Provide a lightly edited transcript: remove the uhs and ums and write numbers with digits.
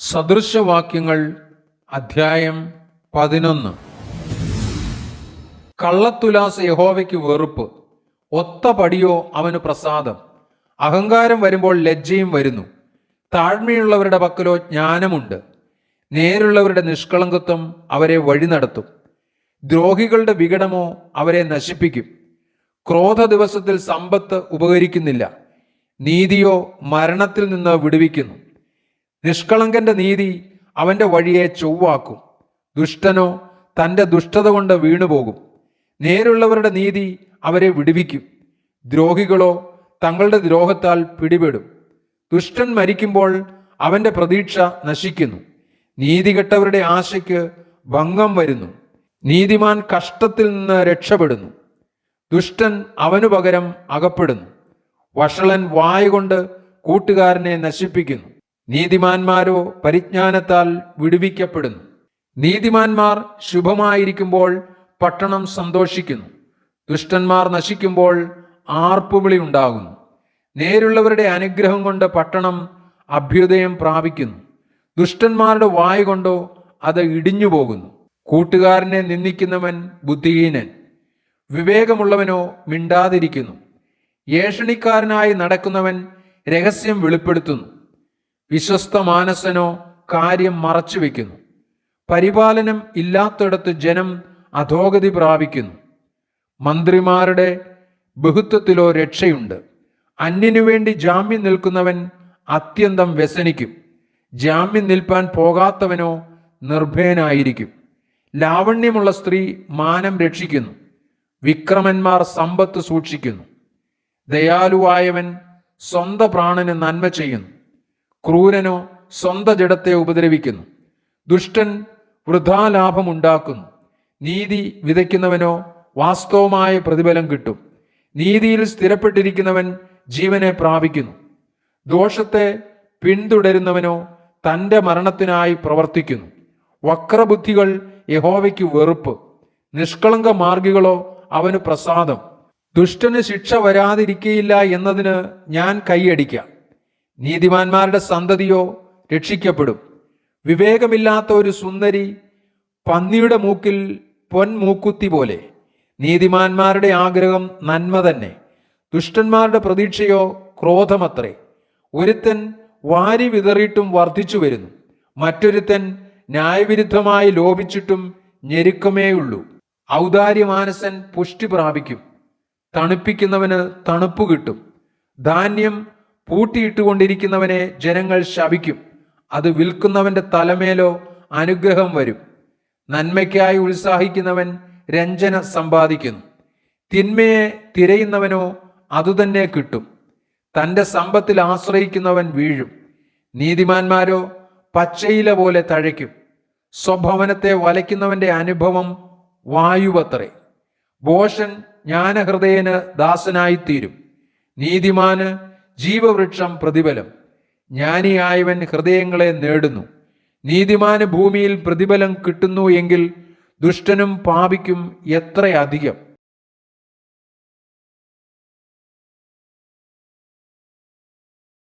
സദൃശവാക്യങ്ങൾ അധ്യായം 11. കള്ളത്തുലാസ് യഹോവയ്ക്ക് വെറുപ്പ്, ഒത്ത പടിയോ അവന് പ്രസാദം. അഹങ്കാരം വരുമ്പോൾ ലജ്ജയും വരുന്നു. താഴ്മയുള്ളവരുടെ പക്കലോ ജ്ഞാനമുണ്ട്. നേരുള്ളവരുടെ നിഷ്കളങ്കത്വം അവരെ വഴി നടത്തും. ദ്രോഹികളുടെ വികടമോ അവരെ നശിപ്പിക്കും. ക്രോധ ദിവസത്തിൽ സമ്പത്ത് ഉപകരിക്കുന്നില്ല. നീതിയോ മരണത്തിൽ നിന്ന് വിടുവിക്കുന്നു. നിഷ്കളങ്കന്റെ നീതി അവന്റെ വഴിയെ ചൊവ്വാക്കും. ദുഷ്ടനോ തൻ്റെ ദുഷ്ടത കൊണ്ട് വീണുപോകും. നേരുള്ളവരുടെ നീതി അവരെ വിടുവിക്കും. ദ്രോഹികളോ തങ്ങളുടെ ദ്രോഹത്താൽ പിടിപെടും. ദുഷ്ടൻ മരിക്കുമ്പോൾ അവന്റെ പ്രതീക്ഷ നശിക്കുന്നു. നീതികെട്ടവരുടെ ആശയ്ക്ക് ഭംഗം വരുന്നു. നീതിമാൻ കഷ്ടത്തിൽ നിന്ന് രക്ഷപ്പെടുന്നു. ദുഷ്ടൻ അവനു പകരം അകപ്പെടുന്നു. വഷളൻ വായ കൊണ്ട് കൂട്ടുകാരനെ നശിപ്പിക്കുന്നു. നീതിമാന്മാരോ പരിജ്ഞാനത്താൽ വിടുവിക്കപ്പെടുന്നു. നീതിമാന്മാർ ശുഭമായിരിക്കുമ്പോൾ പട്ടണം സന്തോഷിക്കുന്നു. ദുഷ്ടന്മാർ നശിക്കുമ്പോൾ ആർപ്പുവിളി ഉണ്ടാകുന്നു. നേരുള്ളവരുടെ അനുഗ്രഹം കൊണ്ട് പട്ടണം അഭ്യുദയം പ്രാപിക്കുന്നു. ദുഷ്ടന്മാരുടെ വായ കൊണ്ടോ അത് ഇടിഞ്ഞു പോകുന്നു. കൂട്ടുകാരനെ നിന്ദിക്കുന്നവൻ ബുദ്ധിഹീനൻ. വിവേകമുള്ളവനോ മിണ്ടാതിരിക്കുന്നു. ഏഷണിക്കാരനായി നടക്കുന്നവൻ രഹസ്യം വെളിപ്പെടുത്തുന്നു. വിശ്വസ്ത മാനസനോ കാര്യം മറച്ചു വയ്ക്കുന്നു. പരിപാലനം ഇല്ലാത്തിടത്ത് ജനം അധോഗതി പ്രാപിക്കുന്നു. മന്ത്രിമാരുടെ ബഹുത്വത്തിലോ രക്ഷയുണ്ട്. അന്യനു വേണ്ടി ജാമ്യം നിൽക്കുന്നവൻ അത്യന്തം വ്യസനിക്കും. ജാമ്യം നിൽപ്പാൻ പോകാത്തവനോ നിർഭയനായിരിക്കും. ലാവണ്യമുള്ള സ്ത്രീ മാനം രക്ഷിക്കുന്നു. വിക്രമന്മാർ സമ്പത്ത് സൂക്ഷിക്കുന്നു. ദയാലുവായവൻ സ്വന്തം പ്രാണന് നന്മ ചെയ്യുന്നു. ക്രൂരനോ സ്വന്തം ജഡത്തെ ഉപദ്രവിക്കുന്നു. ദുഷ്ടൻ വൃഥാലാഭം ഉണ്ടാക്കുന്നു. നീതി വിതയ്ക്കുന്നവനോ വാസ്തവമായ പ്രതിഫലം കിട്ടും. നീതിയിൽ സ്ഥിരപ്പെട്ടിരിക്കുന്നവൻ ജീവനെ പ്രാപിക്കുന്നു. ദോഷത്തെ പിന്തുടരുന്നവനോ തൻ്റെ മരണത്തിനായി പ്രവർത്തിക്കുന്നു. വക്രബുദ്ധികൾ യഹോവയ്ക്ക് വെറുപ്പ്. നിഷ്കളങ്ക മാർഗികളോ അവന് പ്രസാദം. ദുഷ്ടന് ശിക്ഷ വരാതിരിക്കയില്ല എന്നതിന് ഞാൻ കൈയടിക്കാം. നീതിമാന്മാരുടെ സന്തതിയോ രക്ഷിക്കപ്പെടും. വിവേകമില്ലാത്ത ഒരു സുന്ദരി പന്നിയുടെ മൂക്കിൽ പൊൻമൂക്കുത്തി പോലെ. നീതിമാന്മാരുടെ ആഗ്രഹം നന്മ തന്നെ. ദുഷ്ടന്മാരുടെ പ്രതീക്ഷയോ ക്രോധമത്രേ. ഒരുത്തൻ വാരി വിതറിയിട്ടും വർദ്ധിച്ചു വരുന്നു. മറ്റൊരുത്തൻ ന്യായവിരുദ്ധമായി ലോപിച്ചിട്ടും ഞെരുക്കമേയുള്ളൂ. ഔദാര്യമാനസൻ പുഷ്ടി പ്രാപിക്കും. തണുപ്പിക്കുന്നവന് തണുപ്പ് കിട്ടും. ധാന്യം പൂട്ടിയിട്ടുകൊണ്ടിരിക്കുന്നവനെ ജനങ്ങൾ ശപിക്കും. അത് വിൽക്കുന്നവന്റെ തലമേലോ അനുഗ്രഹം വരും. നന്മയ്ക്കായി ഉത്സാഹിക്കുന്നവൻ രഞ്ജന സമ്പാദിക്കുന്നു. തിന്മയെ തിരയുന്നവനോ അതുതന്നെ കിട്ടും. തൻ്റെ സമ്പത്തിൽ ആശ്രയിക്കുന്നവൻ വീഴും. നീതിമാന്മാരോ പച്ചയില പോലെ തഴയ്ക്കും. സ്വഭവനത്തെ വലയ്ക്കുന്നവന്റെ അനുഭവം വായുവത്രേ. ഭോഷൻ ജ്ഞാനഹൃദയന് ദാസനായിത്തീരും. നീതിമാന് ജീവവൃക്ഷം പ്രതിഫലം. ജ്ഞാനിയായവൻ ഹൃദയങ്ങളെ നേടുന്നു. നീതിമാന് ഭൂമിയിൽ പ്രതിഫലം കിട്ടുന്നു എങ്കിൽ ദുഷ്ടനും പാപിക്കും എത്രയധികം.